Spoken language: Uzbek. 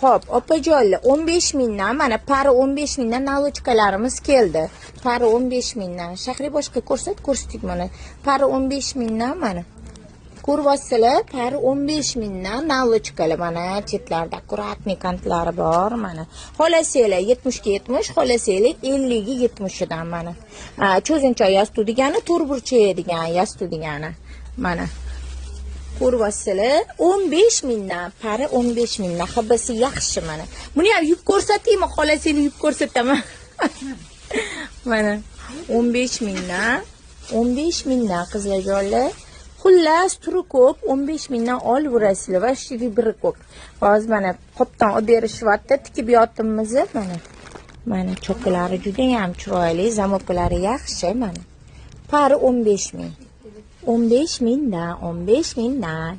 Xo'p, opajonlar 15 mingdan, mana pari 15 mingdan navochkalarimiz keldi. Pari 15 mingdan. Shahri boshqa ko'rsating mana. Pari 15 mingdan mana. Ko'ryapsizlar, pari 15 mingdan navochkalar mana chetlarda akkuratniy kantlari bor mana. Xolasanglar 70 ga 70, xolasanglar 50 ga 70 dan mana. Cho'zinchoq yostu degani, to'rtburchak degan yostu degani. Mana. Ko'ryapsizlar, 15 mingdan, pari 15 mingdan. Hibasi yaxshi mana. Buni ham yub ko'rsataymi? Xolasanglar yub ko'rsataman. Mana 15 mingdan, 15 mingdan qizlarjonlar. Xullas, turi ko'p, 15 mingdan olaverasizlar va shiri biri ko'p. Hozir mana qopdan olib berishyapti, tikib yotibmiz mana. Mana cho'qilari juda ham chiroyli, zamoklari yaxshi mana. Pari 15 ming. 15 mingdan, 15 mingdan.